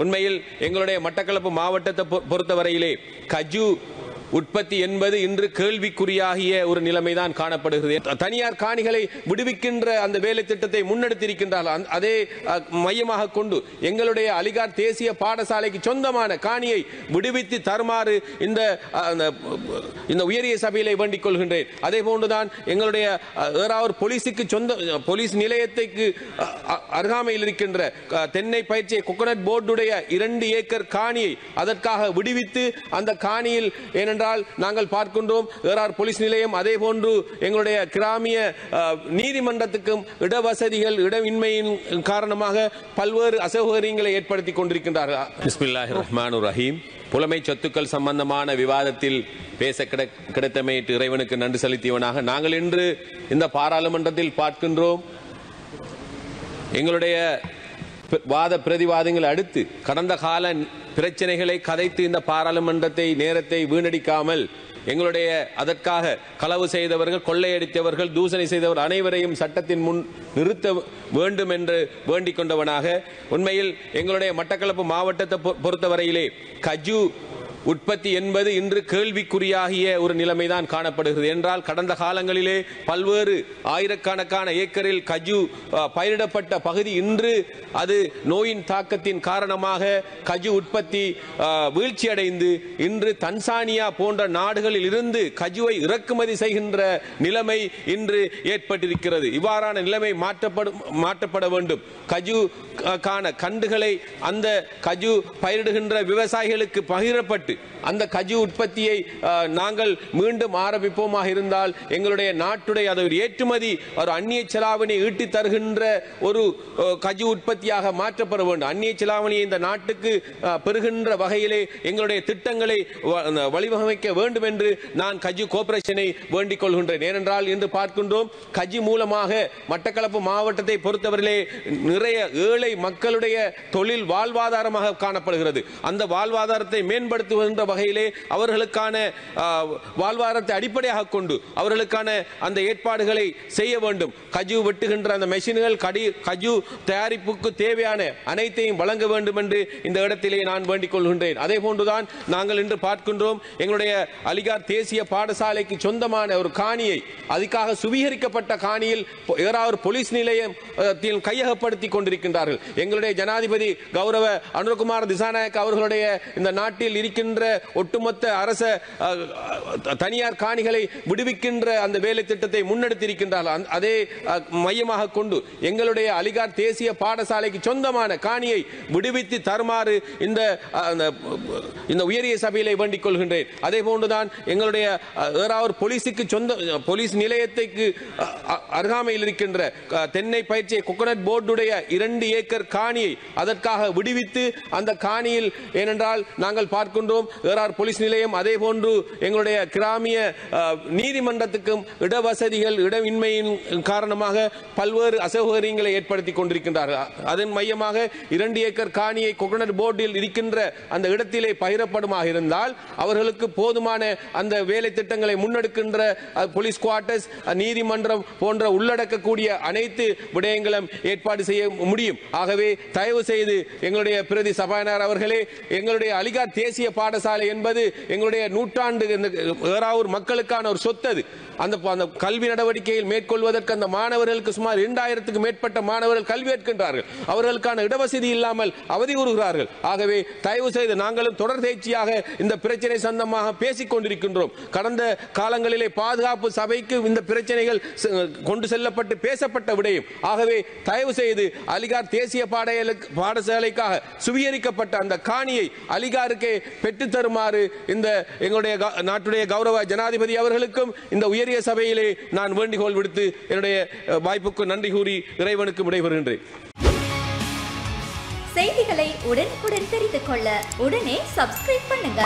உண்மையில் எங்களுடைய மட்டக்களப்பு மாவட்டத்தை பொறுத்தவரையிலே கஜு உற்பத்தி என்பது இன்று கேள்விக்குறியாகிய ஒரு நிலைமைதான் காணப்படுகிறது. தனியார் காணிகளை விடுவிக்கின்ற அந்த வேலை திட்டத்தை முன்னெடுத்திருக்கின்றார்கள். அதே மையமாக கொண்டு எங்களுடைய அலிகார் தேசிய பாடசாலைக்கு சொந்தமான காணியை விடுவித்து தருமாறு இந்த உயரிய சபையிலே வேண்டிக் கொள்கின்றேன். அதே போன்றுதான் எங்களுடைய ஏறாவூர் போலீஸ் நிலையத்துக்கு அருகாமையில் இருக்கின்ற தென்னை பயிற்சியை கோகனட் போர்டுடைய 2 ஏக்கர் காணியை அதற்காக விடுவித்து அந்த காணியில் நாங்கள் பார்க்கின்றோம் ஏறார் போலீஸ் நிலையம் அதே போன்று எங்களுடைய கிராமிய நீதிமன்றத்துக்கும் இடவசதிகள் இடமின்மையின் காரணமாக பல்வேறு அசௌகரியங்களை ஏற்படுத்திக் கொண்டிருக்கின்றார்கள். பிஸ்மில்லாஹிர் ரஹ்மானிர் ரஹீம். புலமை சொத்துக்கள் சம்பந்தமான விவாதத்தில் பேச கிடைத்தமையிட்டு இறைவனுக்கு நன்றி செலுத்தியவனாக நாங்கள் இன்று இந்த பாராளுமன்றத்தில் பார்க்கின்றோம். எங்களுடைய வாத பிரதிவாதங்கள் அடுத்து கடந்த கால பிரச்சனைகளை கதைத்து இந்த பாராளுமன்றத்தை நேரத்தை வீணடிக்காமல் எங்களுடைய அதற்காக களவு செய்தவர்கள் கொள்ளையடித்தவர்கள் தூசணை செய்தவர் அனைவரையும் சட்டத்தின் முன் நிறுத்த வேண்டும் என்று வேண்டிக் கொண்டவனாக உண்மையில் எங்களுடைய மட்டக்களப்பு மாவட்டத்தை பொறுத்தவரையிலே கஜு உற்பத்தி என்பது இன்று கேள்விக்குறியாகிய ஒரு நிலைமைதான் காணப்படுகிறது. என்றால் கடந்த காலங்களிலே பல்வேறு ஆயிரக்கணக்கான ஏக்கரில் கஜு பயிரிடப்பட்ட பகுதி இன்று அது நோயின் தாக்கத்தின் காரணமாக கஜு உற்பத்தி வீழ்ச்சியடைந்து இன்று தன்சானியா போன்ற நாடுகளில் இருந்து கஜுவை இறக்குமதி செய்கின்ற நிலைமை இன்று ஏற்பட்டிருக்கிறது. இவ்வாறான நிலைமை மாற்றப்பட வேண்டும். கஜு கண்டுகளை அந்த கஜு பயிரிடுகின்ற விவசாயிகளுக்கு பகிரப்பட்டு அந்த கஜு உற்பத்தியை நாங்கள் மீண்டும் ஆரம்பிப்போமாக இருந்தால் எங்களுடைய நாட்டுடைய ஒரு ஏற்றுமதி ஒரு அந்நிய செலாவணி ஈட்டி தருகின்ற ஒரு கஜு உற்பத்தியாக மாற்றப்பட வேண்டும். அந்நிய செலாவணியை இந்த நாட்டுக்கு பெறுகின்ற வகையிலே எங்களுடைய திட்டங்களை வழிவகுக்க வேண்டும் என்று நான் கஜு கோஆபரேஷனை வேண்டிக் கொள்கின்றேன். ஏனென்றால் இன்று பார்க்கின்றோம் கஜு மூலமாக மட்டக்களப்பு மாவட்டத்தை பொறுத்தவரையிலே நிறைய ஏழை மக்களுடைய தொழில் வாழ்வாதாரமாக காணப்படுகிறது. அந்த வாழ்வாதாரத்தை மேம்படுத்துகின்ற வகையிலே அவர்களுக்கான வாழ்வாதாரத்தை அடிப்படையாக கொண்டு அவர்களுக்கான அந்த ஏற்பாடுகளை செய்ய வேண்டும். கஜு வெட்டுகின்ற அந்த மெஷின்கள் கஜு தயாரிப்புக்கு தேவையான அனைத்தையும் வழங்க வேண்டும் என்று இந்த இடத்திலே நான் வேண்டிக் கொள்கின்றேன். அதே போன்றுதான் நாங்கள் இன்று பார்க்கின்றோம் எங்களுடைய அலிகார் தேசிய பாடசாலைக்கு சொந்தமான ஒரு காணியை அதுக்காக சுவீகரிக்கப்பட்ட காணியில் ஏறாவூர் போலீஸ் நிலையத்தில் கையகப்படுத்திக் கொண்டிருக்கின்றார்கள். எங்களுடைய ஜனாதிபதி கௌரவ அனுரகுமார் திசாநாயக்க அவர்களுடைய இந்த நாட்டில் இருக்கின்ற ஒட்டுமொத்த அரச தனியார் காணிகளை விடுவிக்கின்ற அந்த வேலை திட்டத்தை முன்னெடுத்திருக்கின்றார்கள். அதே மையமாக கொண்டு எங்களுடைய அலிகார் தேசிய பாடசாலைக்கு சொந்தமான காணியை விடுவித்து தருமாறு இந்த உயரிய சபையிலே வேண்டிக் கொள்கின்றேன். அதே போன்றுதான் எங்களுடைய ஏறாவூர் போலீஸ் நிலையத்துக்கு அருகாமையில் இருக்கின்ற தென்னை பயிற்சியை கோகனட் போர்டுடைய 2 ஏக்கர் காணியை அதற்காக விடுவித்து அந்த காணியில் ஏனென்றால் நாங்கள் பார்க்கின்றோம் ஏறார் போலீஸ் நிலையம் அதே போன்று எங்களுடைய கிராமிய நீதிமன்றத்துக்கும் இடவசதிகள் இடமின்மையின் காரணமாக பல்வேறு அசௌகரியங்களை ஏற்படுத்திக் கொண்டிருக்கின்றார்கள். அதன் மையமாக 2 ஏக்கர் காணியை கோகனட் போர்டில் இருக்கின்ற அந்த இடத்திலே பகிரப்படுமாக இருந்தால் அவர்களுக்கு போதுமான அந்த வேலை திட்டங்களை முன்னெடுக்கின்ற போலீஸ் குவார்டர்ஸ் நீதிமன்றம் போன்ற உள்ளடக்கக்கூடிய அனைத்து விடயங்களும் ஏற்பாடு செய்ய முடியும். ஆகவே தயவு செய்து எங்களுடைய பிரதி சபாநாயகர் அவர்களே எங்களுடைய அலிகார் தேசிய பாடசாலை என்பது எங்களுடைய நூற்றாண்டு ஏறாவூர் மக்களுக்கான ஒரு சொத்து. அந்த கல்வி நடவடிக்கையில் மேற்கொள்வதற்கு அந்த மாணவர்களுக்கு சுமார் 2000க்கும் மேற்பட்ட மாணவர்கள் கல்வி ஏற்கின்றார்கள். அவர்களுக்கான இடவசதி இல்லாமல் அவதி கூறுகிறார்கள். ஆகவே தயவு செய்து நாங்களும் தொடர்ச்சியாக இந்த பிரச்சனை சம்பந்தமாக பேசிக் கொண்டிருக்கின்றோம். கடந்த காலங்களிலே பாதுகாப்பு சபைக்கு இந்த பிரச்சனைகள் கொண்டு செல்லப்பட்டு பேசப்பட்ட விடயம். ஆகவே தயவு செய்து அலிகார் தேசிய பாடசாலைக்காக சுவீகரிக்கப்பட்ட அந்த காணியை அலிகாருக்கு பெற்றுத் தருமாறு இந்த எங்களுடைய நாட்டுடைய கௌரவ ஜனாதிபதி அவர்களுக்கும் இந்த உயரிய சபையிலே நான் வேண்டுகோள் விடுத்து என்னுடைய வாய்ப்புக்கு நன்றி கூறி இறைவனுக்கு விடைபெறுகின்றேன். செய்திகளை உடனுக்குடன் தெரிந்து கொள்ள உடனே சப்ஸ்கிரைப் பண்ணுங்க.